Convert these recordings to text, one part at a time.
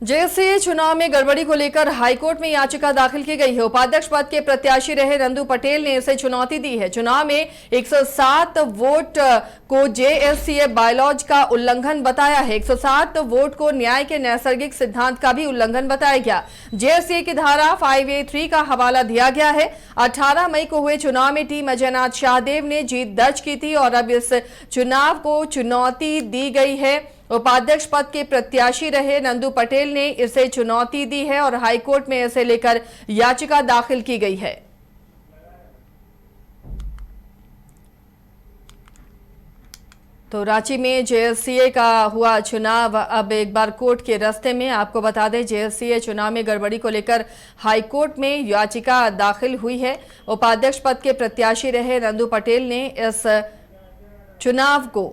JSCA चुनाव में गड़बड़ी को लेकर हाईकोर्ट में याचिका दाखिल की गई है। उपाध्यक्ष पद के प्रत्याशी रहे नंदू पटेल ने इसे चुनौती दी है। चुनाव में 107 वोट को जेएससीए बायलॉज का उल्लंघन बताया है। 107 वोट को न्याय के नैसर्गिक सिद्धांत का भी उल्लंघन बताया गया। जेएससीए की धारा 5A3 का हवाला दिया गया है। 18 मई को हुए चुनाव में टीम अजयनाथ शाहदेव ने जीत दर्ज की थी और अब इस चुनाव को चुनौती दी गई है। उपाध्यक्ष पद के प्रत्याशी रहे नंदू पटेल ने इसे चुनौती दी है और हाईकोर्ट में इसे लेकर याचिका दाखिल की गई है। तो रांची में जेएससीए का हुआ चुनाव अब एक बार कोर्ट के रास्ते में। आपको बता दें, जेएससीए चुनाव में गड़बड़ी को लेकर हाईकोर्ट में याचिका दाखिल हुई है। उपाध्यक्ष पद के प्रत्याशी रहे नंदू पटेल ने इस चुनाव को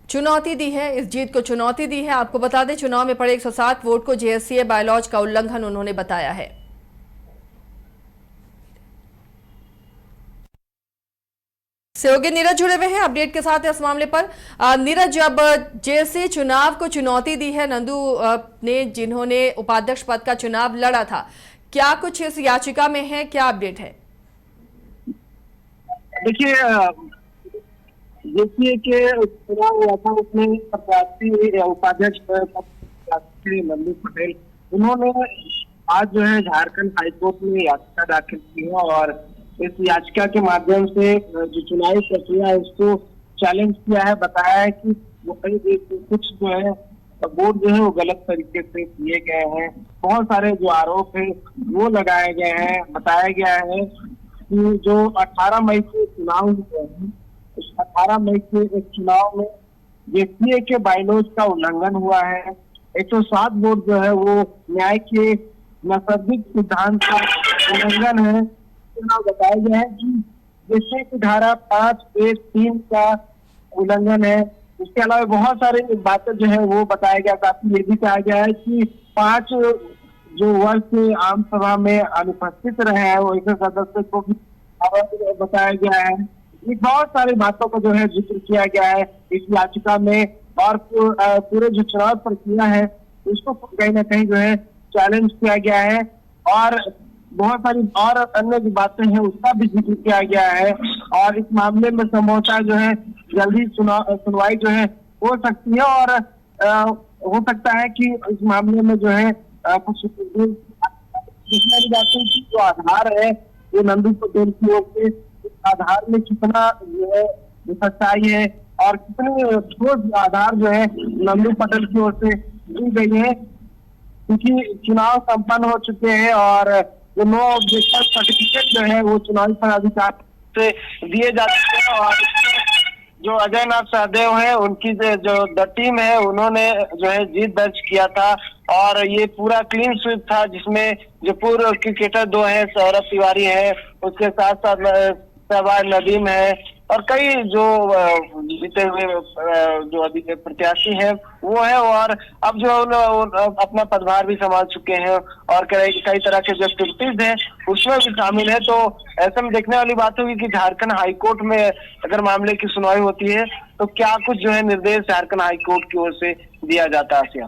चुनौती दी है, इस जीत को चुनौती दी है। आपको बता दें, चुनाव में पड़े 107 वोट को जेएससीए बायलॉज का उल्लंघन उन्होंने बताया है। सहयोगी नीरज जुड़े हुए हैं अपडेट के साथ इस मामले पर। नीरज, अब जेएससीए चुनाव को चुनौती दी है नंदू ने, जिन्होंने उपाध्यक्ष पद का चुनाव लड़ा था, क्या कुछ इस याचिका में है, क्या अपडेट है? देखिए, जेएससीए के चुनाव हुआ था, उसमें प्रत्याशी उपाध्यक्ष नंदू पटेल, उन्होंने आज जो है झारखंड हाईकोर्ट में याचिका दाखिल की है और इस याचिका के माध्यम से जो चुनावी प्रक्रिया है उसको चैलेंज किया है। बताया है कि कुछ जो है वोट जो है वो गलत तरीके से किए गए हैं। बहुत सारे जो आरोप है वो लगाए गए हैं। बताया गया है कि जो 18 मई को चुनाव हुए हैं, उस 18 मई के एक चुनाव में जेएससीए के बायलॉज का उल्लंघन हुआ है। 107 वोट जो है वो न्याय के नैसर्गिक सिद्धांत का उल्लंघन है। बताया गया है कि जेएससीए की धारा 5A3 का उल्लंघन है। इसके अलावा बहुत सारी बातें जो है वो बताया गया। साथ ही ये भी कहा गया है कि 5 जो वर्ष के आम सभा में अनुपस्थित रहे हैं वो ऐसे सदस्य को भी बताया गया है। ये बहुत सारी बातों को जो है जिक्र किया गया है इस याचिका में और पूरे जो चुनाव प्रक्रिया है उसको कहीं ना कहीं जो है चैलेंज किया गया है और बहुत सारी और अन्य जो बातें हैं उसका भी जिक्र किया गया है। और इस मामले में संभवतः जो है जल्दी सुनवाई जो है हो सकती है और हो सकता है कि इस मामले में जो है कुछ जो आधार है ये नंदू पटेल की ओर से आधार में कितना जो है सच्चाई है और कितने ठोस आधार जो है नंदू पटेल की ओर से दी गई है, क्योंकि चुनाव संपन्न हो चुके हैं और जो नो ऑब्जेक्शन सर्टिफिकेट जो है वो चुनावी पदाधिकारी से दिए जाते हैं। और जो अजयनाथ शाहदेव है उनकी जो द टीम है उन्होंने जो है जीत दर्ज किया था और ये पूरा क्लीन स्वीप था, जिसमें जो पूर्व क्रिकेटर 2 हैं, सौरभ तिवारी है, उसके साथ साथ शहबाज नदीम है और कई जो जीते हुए जो अभी के प्रत्याशी हैं वो है। और अब जो अपना पदभार भी संभाल चुके हैं और कई तरह के जो एक्टिविटीज हैं उसमें भी शामिल है। तो ऐसे में देखने वाली बात होगी कि झारखंड हाईकोर्ट में अगर मामले की सुनवाई होती है तो क्या कुछ जो है निर्देश झारखंड हाईकोर्ट की ओर से दिया जाता है।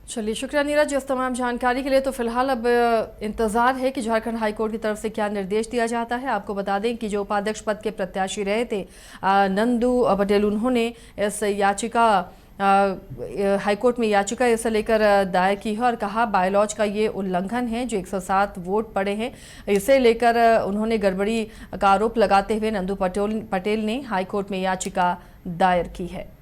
चलिए, शुक्रिया नीरज इस तमाम जानकारी के लिए। तो फिलहाल अब इंतजार है कि झारखंड हाईकोर्ट की तरफ से क्या निर्देश दिया जाता है। आपको बता दें कि जो उपाध्यक्ष पद के प्रत्याशी रहे थे नंदू पटेल, उन्होंने इस याचिका हाईकोर्ट में याचिका इसे लेकर दायर की है और कहा बायलॉज का ये उल्लंघन है। जो 107 वोट पड़े हैं इसे लेकर उन्होंने गड़बड़ी का आरोप लगाते हुए नंदू पटेल ने हाईकोर्ट में याचिका दायर की है।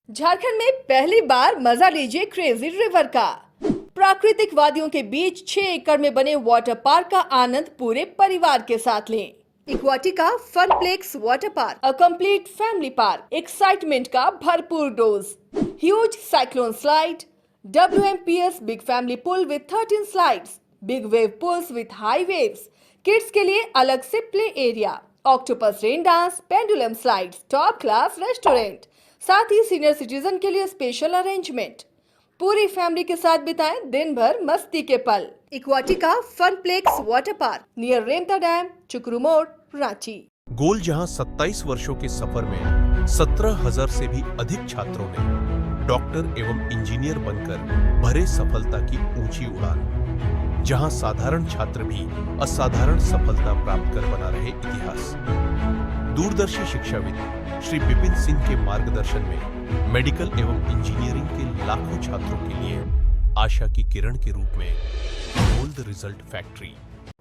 झारखंड में पहली बार मजा लीजिए क्रेजी रिवर का। प्राकृतिक वादियों के बीच 6 एकड़ में बने वाटर पार्क का आनंद पूरे परिवार के साथ लें। Equatica Funplex water park, a complete family park, excitement का भरपूर dose, huge cyclone slide, WMPS big family pool with 13 slides, big wave pools with high waves, kids के लिए अलग से play area, octopus rain dance, pendulum slides, top class restaurant, साथ ही senior citizen के लिए स्पेशल अरेंजमेंट। पूरी family के साथ बिताएं दिन भर मस्ती के पल। इक्वाटिका Funplex water park near Remta dam, चुकरू मोड़, रांची। गोल जहां 27 वर्षों के सफर में 17,000 से भी अधिक छात्रों ने डॉक्टर एवं इंजीनियर बनकर भरे सफलता की ऊंची उड़ान। जहां साधारण छात्र भी असाधारण सफलता प्राप्त कर बना रहे इतिहास। दूरदर्शी शिक्षाविद श्री विपिन सिंह के मार्गदर्शन में मेडिकल एवं इंजीनियरिंग के लाखों छात्रों के लिए आशा की किरण के रूप में गोल्ड रिजल्ट फैक्ट्री।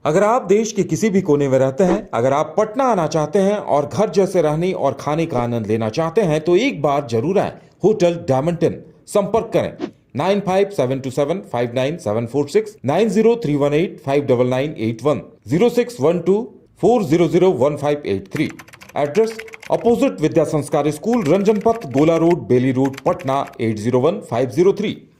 अगर आप देश के किसी भी कोने में रहते हैं, अगर आप पटना आना चाहते हैं और घर जैसे रहने और खाने का आनंद लेना चाहते हैं तो एक बार जरूर आए होटल डायमंटन। संपर्क करें 9572759746, 9031859981, 0612400153। एड्रेस अपोजिट विद्या संस्कार स्कूल, रंजन पथ, गोला रोड, बेली रोड, पटना 801503।